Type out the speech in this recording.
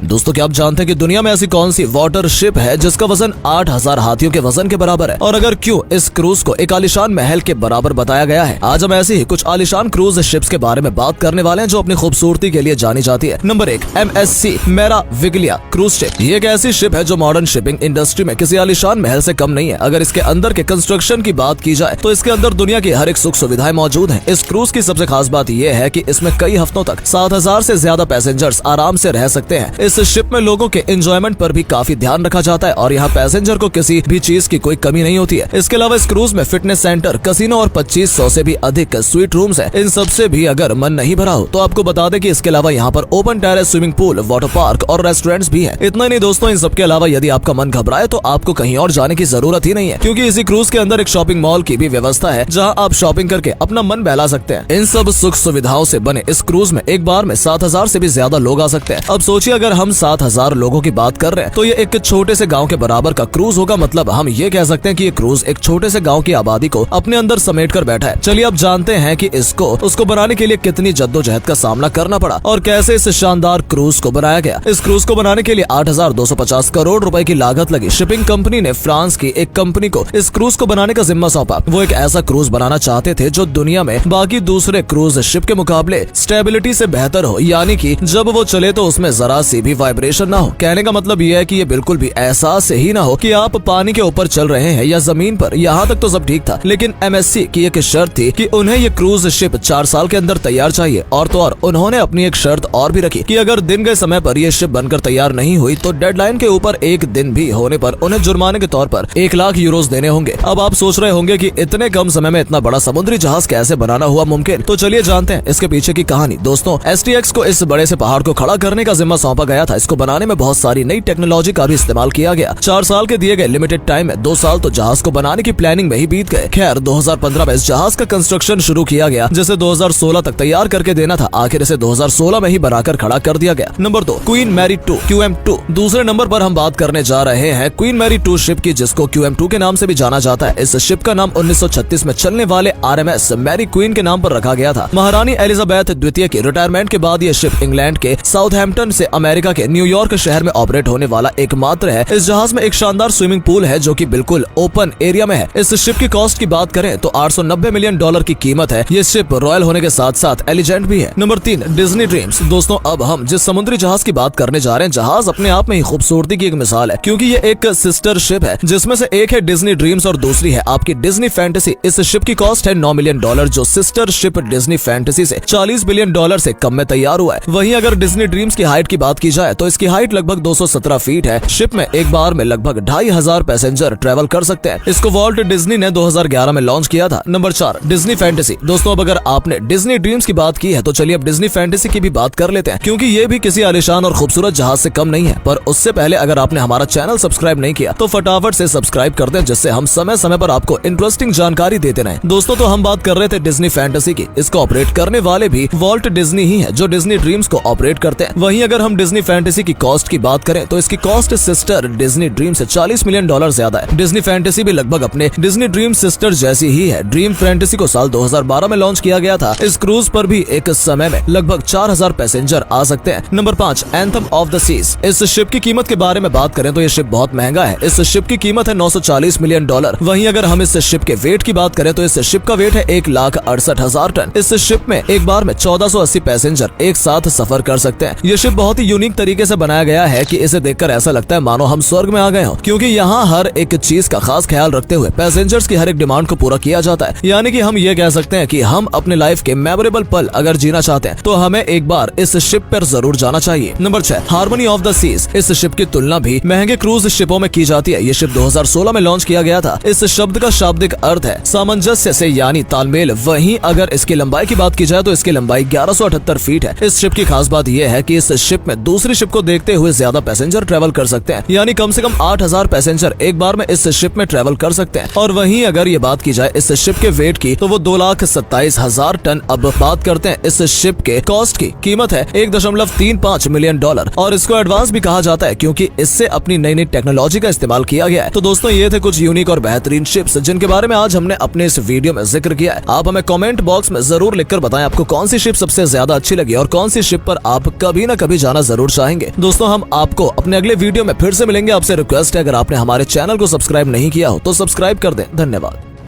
दोस्तों क्या आप जानते हैं कि दुनिया में ऐसी कौन सी वाटर शिप है जिसका वजन 8000 हाथियों के वजन के बराबर है, और अगर क्यों इस क्रूज को एक आलिशान महल के बराबर बताया गया है। आज हम ऐसी ही कुछ आलिशान क्रूज शिप्स के बारे में बात करने वाले हैं जो अपनी खूबसूरती के लिए जानी जाती है। Number 1, MSC Meraviglia cruise ship. ये एक ऐसी शिप है जो मॉडर्न शिपिंग इंडस्ट्री में किसी आलिशान महल से कम नहीं है। अगर इसके अंदर के कंस्ट्रक्शन की बात की जाए तो इसके अंदर दुनिया की हर एक सुख सुविधाएं मौजूद है। इस क्रूज की सबसे खास बात यह है कि इसमें कई हफ्तों तक 7000 से ज्यादा पैसेंजर्स आराम से रह सकते हैं। इस शिप में लोगों के एंजॉयमेंट पर भी काफी ध्यान रखा जाता है और यहाँ पैसेंजर को किसी भी चीज की कोई कमी नहीं होती है। इसके अलावा इस क्रूज में फिटनेस सेंटर, कसिनो और 2500 से भी अधिक स्वीट रूम्स है। इन सब से भी अगर मन नहीं भरा हो तो आपको बता दें कि इसके अलावा यहाँ पर open terrace, swimming pool, water park और रेस्टोरेंट्स भी है। इतना नहीं दोस्तों, इन सबके अलावा यदि आपका मन घबराए तो आपको कहीं और जाने की जरूरत ही नहीं है, क्योंकि इसी क्रूज के अंदर एक शॉपिंग मॉल की भी व्यवस्था है जहाँ आप शॉपिंग करके अपना मन बहला सकते हैं। इन सब सुख सुविधाओं से बने इस क्रूज में एक बार में 7000 से भी ज्यादा लोग आ सकते हैं। अब सोचिए, अगर हम 7000 लोगों की बात कर रहे हैं तो ये एक छोटे से गांव के बराबर का क्रूज होगा। मतलब हम ये कह सकते हैं कि ये क्रूज एक छोटे से गांव की आबादी को अपने अंदर समेट कर बैठा है। चलिए अब जानते हैं कि उसको बनाने के लिए कितनी जद्दोजहद का सामना करना पड़ा और कैसे इस शानदार क्रूज को बनाया गया। इस क्रूज को बनाने के लिए 8250 करोड़ रुपए की लागत लगी। शिपिंग कंपनी ने फ्रांस की एक कंपनी को इस क्रूज को बनाने का जिम्मा सौंपा। वो एक ऐसा क्रूज बनाना चाहते थे जो दुनिया में बाकी दूसरे क्रूज शिप के मुकाबले स्टेबिलिटी से बेहतर हो, यानी कि जब वो चले तो उसमें जरा सी भी वाइब्रेशन ना हो। कहने का मतलब ये है कि ये बिल्कुल भी एहसास ही ना हो कि आप पानी के ऊपर चल रहे हैं या जमीन पर। यहाँ तक तो सब ठीक था, लेकिन MSC की एक शर्त थी कि उन्हें ये क्रूज शिप 4 साल के अंदर तैयार चाहिए। और तो और उन्होंने अपनी एक शर्त और भी रखी कि अगर दिन गए समय पर ये शिप बनकर तैयार नहीं हुई तो डेडलाइन के ऊपर एक दिन भी होने पर उन्हें जुर्माने के तौर पर 1 लाख यूरोज देने होंगे। अब आप सोच रहे होंगे कि इतने कम समय में इतना बड़ा समुद्री जहाज कैसे बनाना हुआ मुमकिन। तो चलिए जानते हैं इसके पीछे की कहानी। दोस्तों, STX को इस बड़े से पहाड़ को खड़ा करने का जिम्मा सौंपा गया था। इसको बनाने में बहुत सारी नई टेक्नोलॉजी का भी इस्तेमाल किया गया। 4 साल के दिए गए लिमिटेड टाइम में 2 साल तो जहाज को बनाने की प्लानिंग में ही बीत गए। खैर 2015 में इस जहाज का कंस्ट्रक्शन शुरू किया गया, जिसे 2016 तक तैयार करके देना था। आखिर इसे 2016 में ही बनाकर खड़ा कर दिया गया। Number 2, Queen Mary 2 QM2। दूसरे नंबर पर हम बात करने जा रहे हैं क्वीन मैरी 2 शिप की, जिसको QM2 के नाम से भी जाना जाता है। इस शिप का नाम 1936 में चलने वाले RMS मैरी क्वीन के नाम पर रखा गया था। महारानी एलिजाबेथ द्वितीय की रिटायरमेंट के बाद यह शिप इंग्लैंड के साउथहैम्पटन से अमेरिका के न्यूयॉर्क शहर में ऑपरेट होने वाला एकमात्र है। इस जहाज में एक शानदार स्विमिंग पूल है जो कि बिल्कुल ओपन एरिया में है। इस शिप की कॉस्ट की बात करें तो $890 मिलियन की कीमत है। ये शिप रॉयल होने के साथ साथ एलिजेंट भी है। Number 3, Disney dreams. दोस्तों, अब हम जिस समुद्री जहाज की बात करने जा रहे हैं, जहाज अपने आप में ही खूबसूरती की एक मिसाल है, क्योंकि ये एक सिस्टर शिप है, जिसमें से एक है डिज्नी ड्रीम्स और दूसरी है आपकी डिज्नी फैंटेसी। इस शिप की कॉस्ट है $9 मिलियन, जो सिस्टर शिप डिज्नी फैंटेसी से $40 बिलियन से कम में तैयार हुआ है। वहीं अगर डिज्नी ड्रीम्स की हाइट की बात की जाए तो इसकी हाइट लगभग 217 फीट है। शिप में एक बार में लगभग 2500 पैसेंजर ट्रेवल कर सकते हैं। इसको वॉल्ट डिज्नी ने 2011 में लॉन्च किया था। Number 4, Disney fantasy. दोस्तों, अब अगर आपने डिज्नी ड्रीम्स की बात की है तो चलिए अब डिज्नी फैंटेसी की भी बात कर लेते हैं, क्योंकि ये भी किसी आलिशान और खूबसूरत जहाज से कम नहीं है। पर उससे पहले अगर आपने हमारा चैनल सब्सक्राइब नहीं किया तो फटाफट से सब्सक्राइब कर दें, जिससे हम समय समय पर आपको इंटरेस्टिंग जानकारी देते रहें। दोस्तों, तो हम बात कर रहे थे डिज्नी फैंटेसी की। इसको ऑपरेट करने वाले भी वॉल्ट डिज्नी ही है, जो डिज्नी ड्रीम्स को ऑपरेट करते हैं। वहीं अगर हम डिज्नी फैंटेसी की कॉस्ट की बात करें तो इसकी कॉस्ट सिस्टर डिज्नी ड्रीम से $40 मिलियन ज्यादा है। डिज्नी फैंटेसी भी लगभग अपने डिज्नी ड्रीम सिस्टर जैसी ही है। ड्रीम फैंटेसी को साल 2012 में लॉन्च किया गया था। इस क्रूज पर भी एक समय में लगभग 4000 पैसेंजर आ सकते हैं। Number 5, Anthem of the Seas. इस शिप की कीमत के बारे में बात करें तो ये शिप बहुत महंगा है। इस शिप की कीमत है $940 मिलियन। वहीं अगर हम इस शिप के वेट की बात करें तो इस शिप का वेट है 1,68,000 टन। इस शिप में एक बार में 1480 पैसेंजर एक साथ सफर कर सकते हैं। ये शिप बहुत ही यूनिक तरीके से बनाया गया है कि इसे देखकर ऐसा लगता है मानो हम स्वर्ग में आ गए हो, क्योंकि यहाँ हर एक चीज का खास ख्याल रखते हुए पैसेंजर्स की हर एक डिमांड को पूरा किया जाता है। यानी कि हम ये कह सकते हैं कि हम अपने लाइफ के मेमोरेबल पल अगर जीना चाहते हैं तो हमें एक बार इस शिप पर जरूर जाना चाहिए। Number 6, Harmony of the Seas. इस शिप की तुलना भी महंगे क्रूज शिपों में की जाती है। ये शिप 2016 में लॉन्च किया गया था। इस शब्द का शाब्दिक अर्थ है सामंजस्य से, यानी तालमेल। वहीं अगर इसकी लंबाई की बात की जाए तो इसकी लंबाई 1178 फीट है। इस शिप की खास बात यह है कि इस शिप में दूसरी शिप को देखते हुए ज्यादा पैसेंजर ट्रेवल कर सकते हैं, यानी कम से कम 8000 पैसेंजर एक बार में इस शिप में ट्रेवल कर सकते हैं। और वहीं अगर ये बात की जाए इस शिप के वेट की तो वो 2,27,000 टन। अब बात करते हैं इस शिप के कॉस्ट की। कीमत है $1.35 मिलियन और इसको एडवांस भी कहा जाता है, क्योंकि इससे अपनी नई नई टेक्नोलॉजी का इस्तेमाल किया गया है। तो दोस्तों, ये थे कुछ यूनिक और बेहतरीन शिप्स जिनके बारे में आज हमने अपने इस वीडियो में जिक्र किया है। आप हमें कमेंट बॉक्स में जरूर लिखकर बताएं आपको कौन सी शिप सबसे ज्यादा अच्छी लगी और कौन सी शिप पर आप कभी न कभी जाना जरूर चाहेंगे। दोस्तों हम आपको अपने अगले वीडियो में फिर से मिलेंगे। आपसे रिक्वेस्ट है, अगर आपने हमारे चैनल को सब्सक्राइब नहीं किया हो तो सब्सक्राइब कर दें। धन्यवाद।